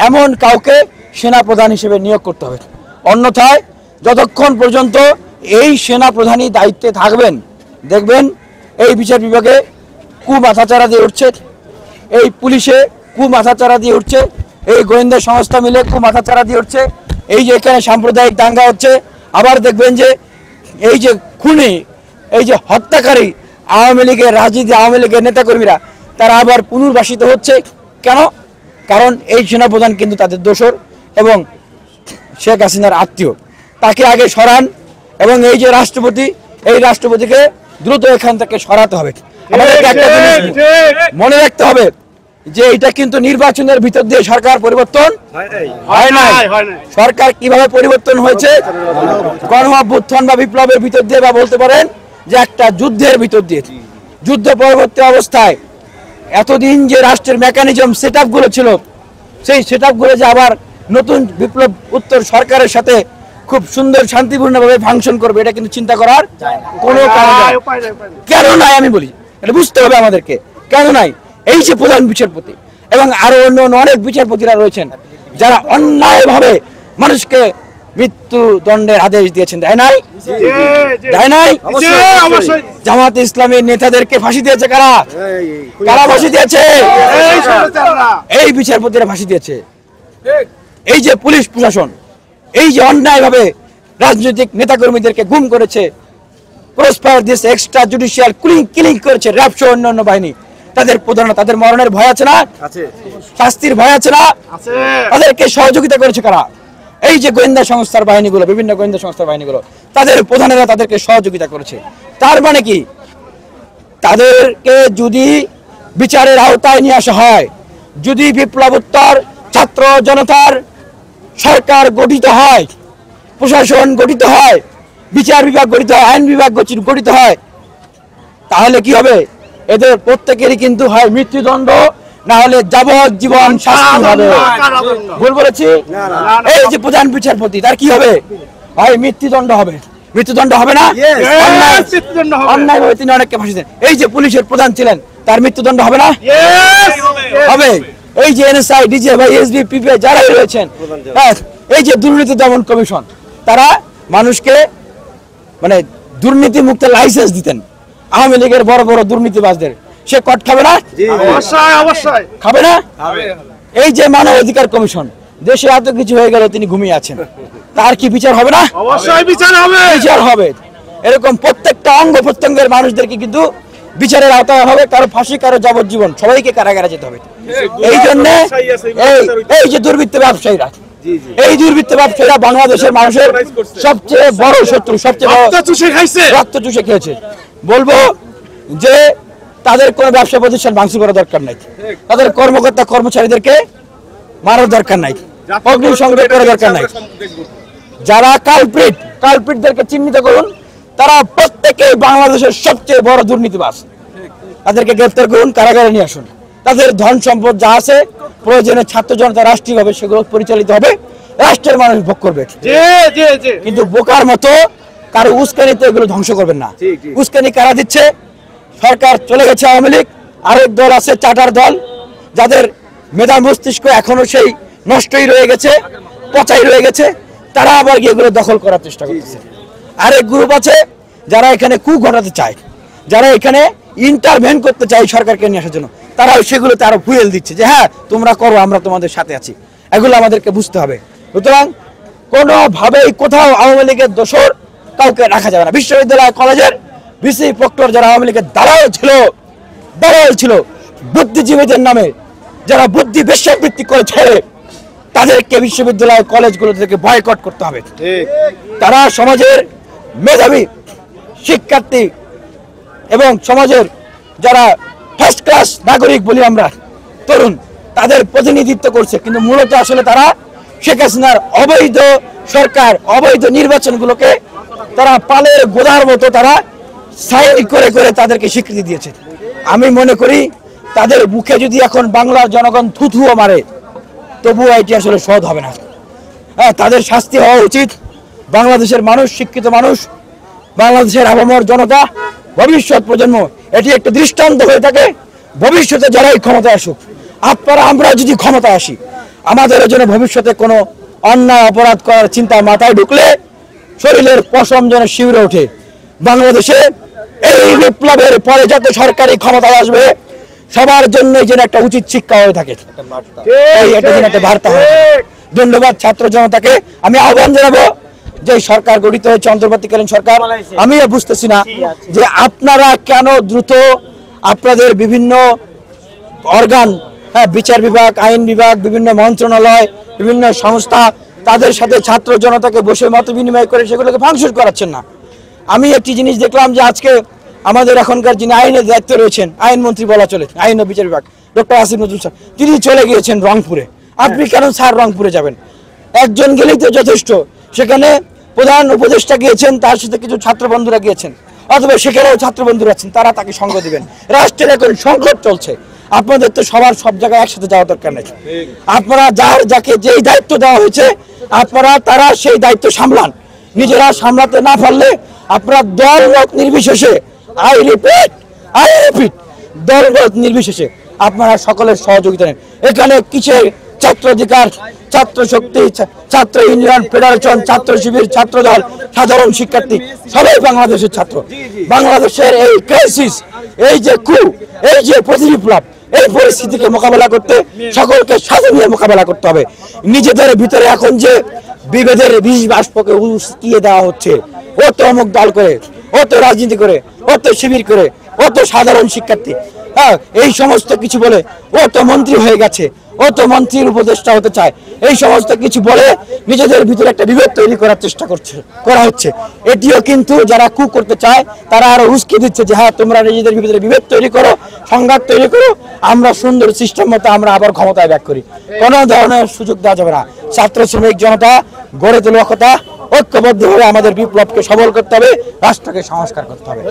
এমন কাউকে সেনা প্রধান হিসেবে নিয়োগ করতে হবে। অন্যথায় যতক্ষণ পর্যন্ত এই সেনা প্রধানই দায়িত্বে থাকবেন, দেখবেন এই বিচার বিভাগে মাথাচাড়া দিয়ে উঠছে, এই পুলিশে মাথাচাড়া দিয়ে উঠছে, এই গোয়েন্দা সংস্থা মিলে মাথাচাড়া দিয়ে উঠছে, এই যে এখানে সাম্প্রদায়িক দাঙ্গা হচ্ছে, আবার দেখবেন যে এই যে খুনি, এই যে হত্যাকারী আওয়ামী লীগের রাজনীতি, আওয়ামী লীগের নেতাকর্মীরা তারা আবার পুনর্বাসিত হচ্ছে। কেন? কারণ এই সেনাপ্রধান কিন্তু তাদের দোসর এবং শেখ হাসিনার আত্মীয়। তাকে আগে সরান এবং এই যে রাষ্ট্রপতি, এই রাষ্ট্রপতিকে দ্রুত এখান থেকে সরাতে হবে। আমাদেরকে একটা জিনিস মনে রাখতে হবে যে এটা কিন্তু নির্বাচনের ভিতর দিয়ে সরকার পরিবর্তন হয় নাই। সরকার কিভাবে পরিবর্তন হয়েছে? গণ অভ্যুত্থান বা বিপ্লবের ভিতর দিয়ে, বা বলতে পারেন যে একটা যুদ্ধের ভিতর দিয়ে। যুদ্ধ পরবর্তী অবস্থায় এতদিন যে রাষ্ট্রের মেকানিজম সেট গুলো ছিল, সেই সেট গুলো যে আবার নতুন বিপ্লব উত্তর সরকারের সাথে খুব সুন্দর শান্তিপূর্ণভাবে ফাংশন করবে, এটা কিন্তু চিন্তা করার কোনো কারণ নাই। কেন নাই আমি বলি, এটা বুঝতে হবে আমাদেরকে। কেন নাই? এই যে প্রধান বিচারপতি এবং আরো অন্য অনেক বিচারপতিরা রয়েছেন যারা অন্যায়ভাবে মানুষকে মৃত্যুদণ্ডের আদেশ দিয়েছেন, দেয় নাই? দেয় নাই? জামাত ইসলামের নেতাদেরকে ফাঁসি দিয়েছে কারা? কারা ফাঁসি দিয়েছে? এই বিচারপতিরা ফাঁসি দিয়েছে। এই যে পুলিশ প্রশাসন এই যে অন্যায়ভাবে রাজনৈতিক নেতাকর্মীদেরকে গুম করেছে, ক্রসফায়ার দিয়েছে, এক্সট্রা জুডিশিয়াল কিলিং করেছে, র্যাব সহ অন্যান্য বাহিনী, তাদের প্রধান, তাদের মরণের ভয় আছে না? শাস্তির ভয় আছে না? তাদেরকে সহযোগিতা করেছে কারা? এই যে গোয়েন্দা সংস্থার বাহিনীগুলো, বিভিন্ন গোয়েন্দা সংস্থার বাহিনীগুলো, তাদের প্রধানেরা তাদেরকে সহযোগিতা করেছে। তার মানে কি? তাদেরকে যদি বিচারের আওতায় নিয়ে আসা হয়, যদি বিপ্লবোত্তর ছাত্র জনতার সরকার গঠিত হয়, প্রশাসন গঠিত হয়, বিচার বিভাগ গঠিত হয়, আইন বিভাগ গঠিত হয়, তাহলে কি হবে? এদের প্রত্যেকেরই কিন্তু হয় মৃত্যুদণ্ড, না হলে যাবজ্জীবন শাস্তি হবে। ভুল বলেছি? এই যে প্রধান বিচারপতি, তার কি হবে? হয় মৃত্যুদণ্ড হবে। মৃত্যুদণ্ড হবে না? অন্যায়ভাবে তিনি অনেককে ফাঁসি দেন। এই যে পুলিশের প্রধান ছিলেন, তার মৃত্যুদণ্ড হবে না? হবে। এই যে এনএসআই, ডিজে বা এসবি, পিপিআই যারা রয়েছেন, এই যে দুর্নীতি দমন কমিশন, তারা মানুষকে মানে দুর্নীতি মুক্ত লাইসেন্স দিতেন আওয়ামী লীগের বড় বড় দুর্নীতিবাজদের। সে কট খাবে না? খাবে না? এই যে মানব অধিকার কমিশন, দেশে এত কিছু হয়ে গেল তিনি ঘুমিয়ে আছেন, তার কি বিচার হবে না? অবশ্যই বিচার হবে। বিচার হবে। এরকম প্রত্যেকটা অঙ্গ প্রত্যঙ্গের মানুষদেরকে কিন্তু বিচারের আওতায় হবে। কারো ফাঁসি, কারো যাবজ্জীবন, সবাইকে কারাগারে যেতে হবে। এই জন্য এই যে দুর্বৃত্ত ব্যবসায়ীরা, এই দুর্বৃত্ত ব্যবসায়ীরা বাংলাদেশের মানুষের সবচেয়ে বড় শত্রু, সবচেয়ে বড় রক্ত চুষে খেয়েছে। বলবো যে তাদের কোনো ব্যবসা প্রতিষ্ঠান ভাঙচুর করার দরকার নাই, তাদের কর্মকর্তা কর্মচারীদেরকে মারার দরকার নাই, অগ্নি সংযোগ করার দরকার নাই। যারা কালপ্রিটদেরকে চিহ্নিত করুন, তারা প্রত্যেকেই বাংলাদেশের সবচেয়ে বড় দুর্নীতিবাজ। তাদেরকে গ্রেফতার করুন, কারাগারে নিয়ে আসুন। তাদের ধন সম্পদ যা আছে, প্রয়োজনে ছাত্র জনতা রাষ্ট্রীয়ভাবে সেগুলো পরিচালিত হবে, রাষ্ট্রের মানুষ ভোগ করবে। কিন্তু বোকার মতো কারো উস্কানিতে এগুলো ধ্বংস করবেন না। উস্কানি কারা দিচ্ছে? সরকার চলে গেছে, আওয়ামী লীগ, আরেক দল আছে চার্টার দল, যাদের মেধা মস্তিষ্ক এখনো সেই নষ্টই রয়ে গেছে, পচাই রয়ে গেছে, তারা আবার গিয়ে এগুলো দখল করার চেষ্টা করতেছে। আরেক গ্রুপ আছে যারা এখানে কু ঘটাতে চায়, যারা এখানে ইন্টারভেন করতে চায় সরকারকে নিয়ে আসার জন্য, তারা সেগুলোতে আরো ফুয়েল দিচ্ছে যে হ্যাঁ তোমরা করো, আমরা তোমাদের সাথে আছি। এগুলো আমাদেরকে বুঝতে হবে। সুতরাং কোনোভাবেই কোথাও আওয়ামী লীগের দোসর কাউকে রাখা যাবে না। বিশ্ববিদ্যালয় কলেজের ভিসি প্রক্টর যারা আওয়ামী লীগের দালাল ছিল, বুদ্ধিজীবীদের নামে যারা বুদ্ধি বেশ্যাবৃত্তি করেছে, তাদেরকে বিশ্ববিদ্যালয় কলেজগুলো থেকে বয়কট করতে হবে। তারা সমাজের মেধাবী শিক্ষার্থী এবং সমাজের যারা ফার্স্ট ক্লাস নাগরিক বলি আমরা, তরুণ, তাদের প্রতিনিধিত্ব করছে, কিন্তু মূলত আসলে তারা শেখ হাসিনার অবৈধ সরকার, অবৈধ নির্বাচনগুলোকে তারা পালের গোদার মতো তারা সাইন করে করে তাদেরকে স্বীকৃতি দিয়েছে। আমি মনে করি তাদের মুখে যদি এখন বাংলার জনগণ থুথুও মারে, তবুও এটি আসলে সহজ হবে না। হ্যাঁ, তাদের শাস্তি হওয়া উচিত। বাংলাদেশের মানুষ, শিক্ষিত মানুষ, বাংলাদেশের আপামর জনতা, ভবিষ্যৎ প্রজন্ম, এটি একটা দৃষ্টান্ত হয়ে থাকে। ভবিষ্যতে যারাই ক্ষমতায় আসুক, আপনারা আমরা যদি ক্ষমতায় আসি, আমাদের জন্য ভবিষ্যতে কোনো অন্যায় অপরাধ করার চিন্তা মাথায় ঢুকলে শরীরের পশম যেন শিউরে ওঠে। বাংলাদেশে এই বিপ্লবের পরে যত সরকারি ক্ষমতা আসবে সবার জন্য যেন একটা উচিত শিক্ষা হয়ে থাকে, এটা যেন একটা বার্তা হয়। ধন্যবাদ ছাত্র জনতাকে। আমি আহ্বান জানাবো যে সরকার গঠিত হয়েছে অন্তর্বর্তীকালীন সরকার, আমিও বুঝতেছি না যে আপনারা কেন দ্রুত আপনাদের বিভিন্ন অর্গান, বিচার বিভাগ, আইন বিভাগ, বিভিন্ন মন্ত্রণালয়, বিভিন্ন সংস্থা, তাদের সাথে ছাত্র জনতাকে বসে মত বিনিময় করে সেগুলোকে ভাঙচুর করাচ্ছেন না। আমি একটি জিনিস দেখলাম যে আজকে আমাদের এখনকার যিনি আইনের দায়িত্বে রয়েছেন, আইনমন্ত্রী বলা চলে, আইন ও বিচার বিভাগ, ডক্টর আসিফ নজরুল স্যার, তিনি চলে গিয়েছেন রংপুরে। আপনি কেন স্যার রংপুরে যাবেন? একজন গেলেই তো যথেষ্ট। সেখানে প্রধান উপদেষ্টা গিয়েছেন, তার সাথে কিছু ছাত্র বন্ধুরা গিয়েছেন, অথবা সেখানেও ছাত্র বন্ধুরা আছেন, তারা তাকে সঙ্গ দিবেন। রাষ্ট্রের এখন সংকট চলছে, আপনাদের তো সবার সব জায়গায় একসাথে যাওয়া দরকার নেই। আপনারা যাকে যেই দায়িত্ব দেওয়া হয়েছে তারা সেই দায়িত্ব সামলান। নিজেরা সামলাতে না পারলে আপনারা দলমত নির্বিশেষে, আই রিপিট দলমত নির্বিশেষে আপনারা সকলের সহযোগিতা নেন। এখানে কিসের ছাত্র অধিকার, ছাত্র শক্তি, ছাত্র ইউনিয়ন, ফেডারেশন, ছাত্র শিবির, ছাত্র দল, সাধারণ শিক্ষার্থী, সবাই বাংলাদেশের ছাত্র। বাংলাদেশের এই ক্রাইসিস, এই যে এই যে প্রতিবিপ্লব, এই পরিস্থিতিকে মোকাবেলা করতে সকলকে সাথে নিয়ে মোকাবেলা করতে হবে। নিজেদের ভিতরে এখন যে বিভেদের বিষ বাষ্পকে উস্কিয়ে দেওয়া হচ্ছে, ও তো অমুক দল করে, ও তো রাজনীতি করে, ও তো শিবির করে, ও তো সাধারণ শিক্ষার্থী, এই সমস্ত কিছু বলে, ও তো মন্ত্রী হয়ে গেছে, ও তো মন্ত্রীর উপদেষ্টা হতে চায়, এই সমস্ত কিছু বলে নিজেদের ভিতরে একটা বিভেদ তৈরি করার চেষ্টা করা হচ্ছে। এটিও কিন্তু যারা করতে চায় তারা আরো উস্কে দিচ্ছে যে হ্যাঁ, তোমরা নিজেদের ভিতরে বিভেদ তৈরি করো, সংঘাত তৈরি করো, আমরা সুন্দর সিস্টেম মতো আমরা আবার ক্ষমতায় ব্যাক করি। কোনো ধরনের সুযোগ দেওয়া যাবে না। ছাত্র শ্রমিক জনতা গড়ে তোলার কথা, ঐক্যবদ্ধভাবে আমাদের বিপ্লবকে সবল করতে হবে, রাষ্ট্রকে সংস্কার করতে হবে।